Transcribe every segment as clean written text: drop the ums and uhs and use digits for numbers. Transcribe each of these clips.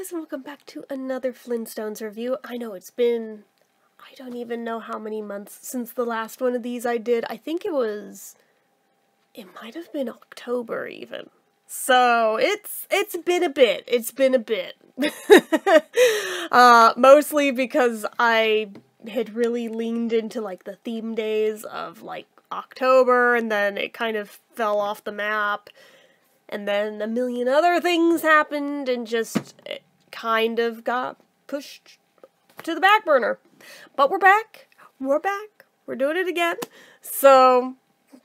guys, and welcome back to another Flintstones review. I know it's been, I don't even know how many months since the last one of these I did. I think it might have been October even. So, it's been a bit. It's been a bit. Mostly because I had really leaned into, like, the theme days of, like, October, and then it kind of fell off the map. And then a million other things happened, and just it kind of got pushed to the back burner. But we're back. We're back. We're doing it again. So,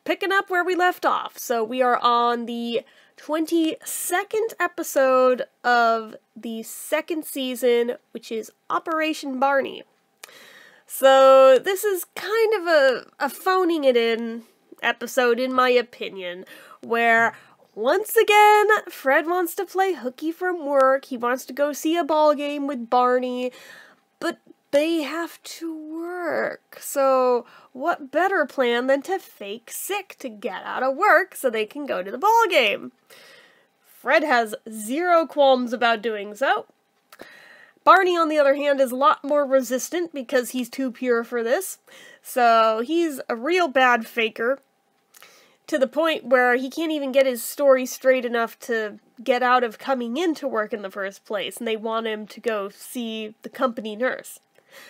picking up where we left off. So, we are on the 22nd episode of the second season, which is Operation Barney. So, this is kind of a phoning it in episode, in my opinion, where once again, Fred wants to play hooky from work. He wants to go see a ball game with Barney, but they have to work. So, what better plan than to fake sick to get out of work so they can go to the ball game? Fred has zero qualms about doing so. Barney, on the other hand, is a lot more resistant because he's too pure for this. So, he's a real bad faker, to the point where he can't even get his story straight enough to get out of coming into work in the first place, and they want him to go see the company nurse.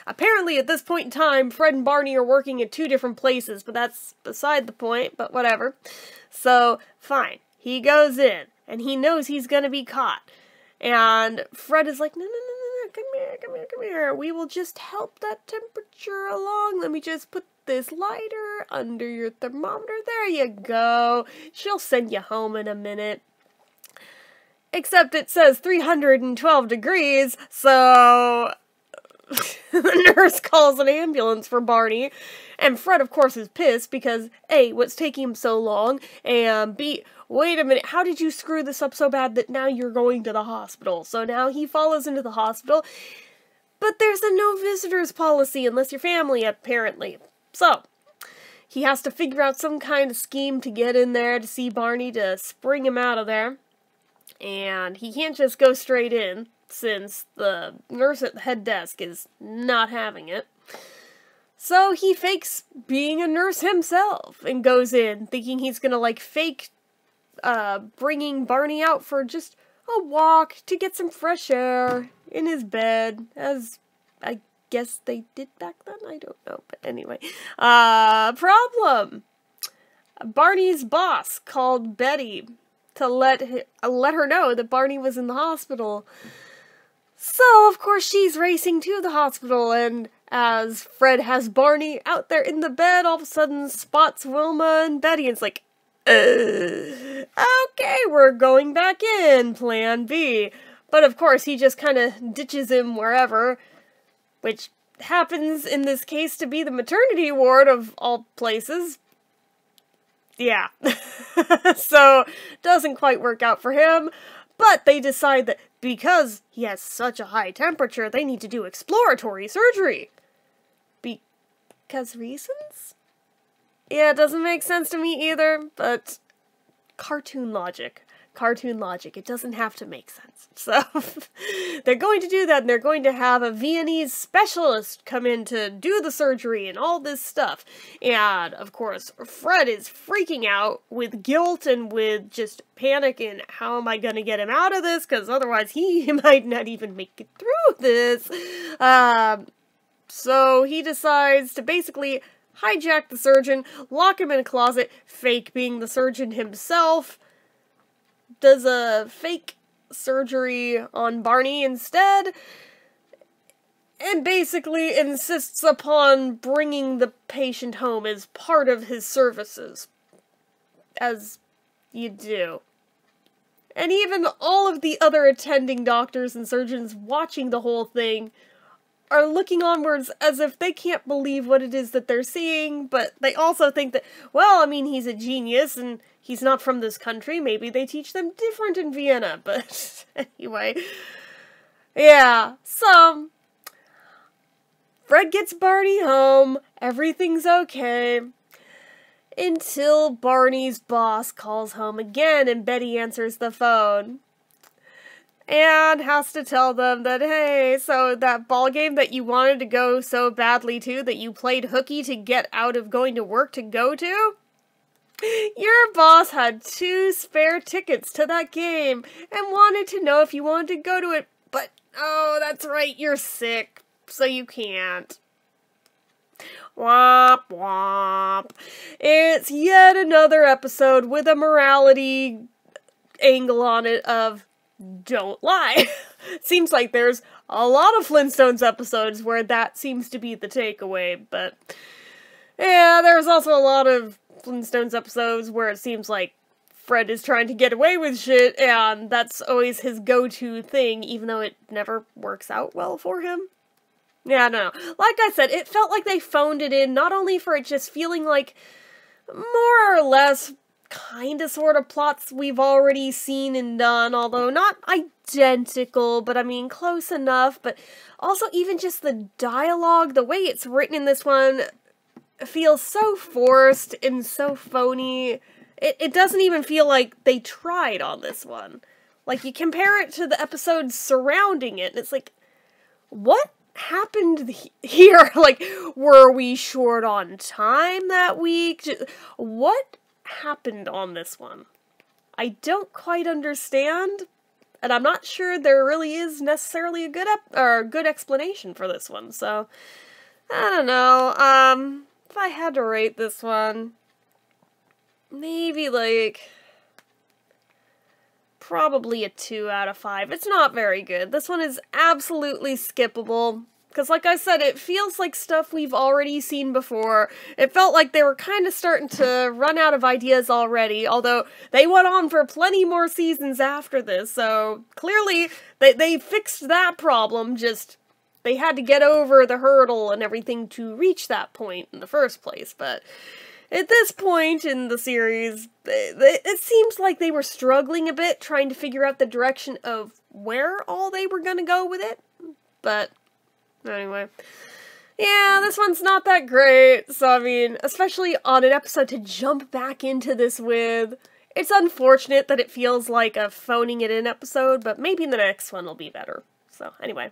Apparently, at this point in time, Fred and Barney are working at two different places, but that's beside the point, but whatever. So, fine. He goes in, and he knows he's gonna be caught. And Fred is like, no, come here. We will just help that temperature along. Let me just put this lighter under your thermometer. There you go. She'll send you home in a minute. Except it says 312 degrees, so the nurse calls an ambulance for Barney. And Fred, of course, is pissed because A, what's taking him so long, and B, wait a minute, how did you screw this up so bad that now you're going to the hospital? So now he follows into the hospital, but there's a no visitors policy unless you're family, apparently. So, he has to figure out some kind of scheme to get in there to see Barney to spring him out of there. And he can't just go straight in, since the nurse at the head desk is not having it. So he fakes being a nurse himself and goes in, thinking he's gonna, like, fake bringing Barney out for just a walk to get some fresh air in his bed, as I guess they did back then? I don't know, but anyway. Problem! Barney's boss called Betty to let her know that Barney was in the hospital. So, of course, she's racing to the hospital, and as Fred has Barney out there in the bed, all of a sudden spots Wilma and Betty, and it's like, okay, we're going back in, plan B. But, of course, he just kind of ditches him wherever, which happens in this case to be the maternity ward of all places. Yeah. So, doesn't quite work out for him, but they decide that because he has such a high temperature, they need to do exploratory surgery. Because reasons? Yeah, it doesn't make sense to me either, but cartoon logic. It doesn't have to make sense. So, they're going to do that, and they're going to have a Viennese specialist come in to do the surgery and all this stuff. And, of course, Fred is freaking out with guilt and with just panic and how am I going to get him out of this, because otherwise he might not even make it through this. So he decides to basically hijack the surgeon, lock him in a closet, fake being the surgeon himself, does a fake surgery on Barney instead, and basically insists upon bringing the patient home as part of his services. As you do. And even all of the other attending doctors and surgeons watching the whole thing are looking onwards as if they can't believe what it is that they're seeing, but they also think that, well, I mean, he's a genius, and he's not from this country, maybe they teach them different in Vienna, but anyway. Yeah, so Fred gets Barney home, everything's okay, until Barney's boss calls home again, and Betty answers the phone. and has to tell them that, hey, so that ball game that you wanted to go so badly to, that you played hooky to get out of going to work to go to, your boss had 2 spare tickets to that game and wanted to know if you wanted to go to it, but, oh, that's right, you're sick, so you can't. Womp womp. It's yet another episode with a morality angle on it of don't lie. Seems like there's a lot of Flintstones episodes where that seems to be the takeaway, but yeah, there's also a lot of Flintstones episodes where it seems like Fred is trying to get away with shit, and that's always his go-to thing, even though it never works out well for him. Yeah, no. Like I said, it felt like they phoned it in, not only for it just feeling like more or less kinda sorta plots we've already seen and done, although not identical, but I mean close enough, but also even just the dialogue, the way it's written in this one feels so forced and so phony. It doesn't even feel like they tried on this one. Like, you compare it to the episodes surrounding it, and it's like, what happened here? Like, were we short on time that week? What happened on this one? I don't quite understand, and I'm not sure there really is necessarily a good explanation for this one, so I don't know. If I had to rate this one, maybe like probably a 2 out of 5. It's not very good. This one is absolutely skippable. Because like I said, it feels like stuff we've already seen before. It felt like they were kind of starting to run out of ideas already, although they went on for plenty more seasons after this, so clearly they fixed that problem, just they had to get over the hurdle and everything to reach that point in the first place, but at this point in the series, it seems like they were struggling a bit, trying to figure out the direction of where all they were gonna go with it, but anyway. Yeah, this one's not that great, so I mean, especially on an episode to jump back into this with, it's unfortunate that it feels like a phoning it in episode, but maybe the next one will be better. So anyway,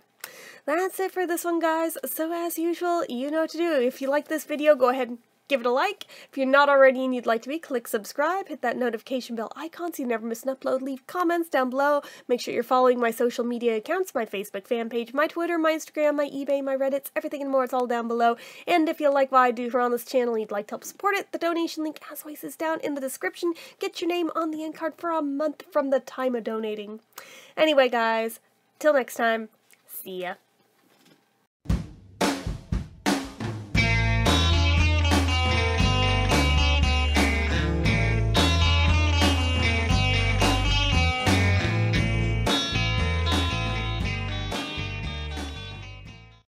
that's it for this one, guys. So as usual, you know what to do. If you like this video, go ahead and give it a like. If you're not already and you'd like to be, click subscribe, hit that notification bell icon so you never miss an upload, leave comments down below, make sure you're following my social media accounts, my Facebook fan page, my Twitter, my Instagram, my eBay, my Reddits, everything and more, it's all down below. And if you like what I do here on this channel and you'd like to help support it, the donation link as always is down in the description. Get your name on the end card for a month from the time of donating. Anyway, guys, till next time, see ya.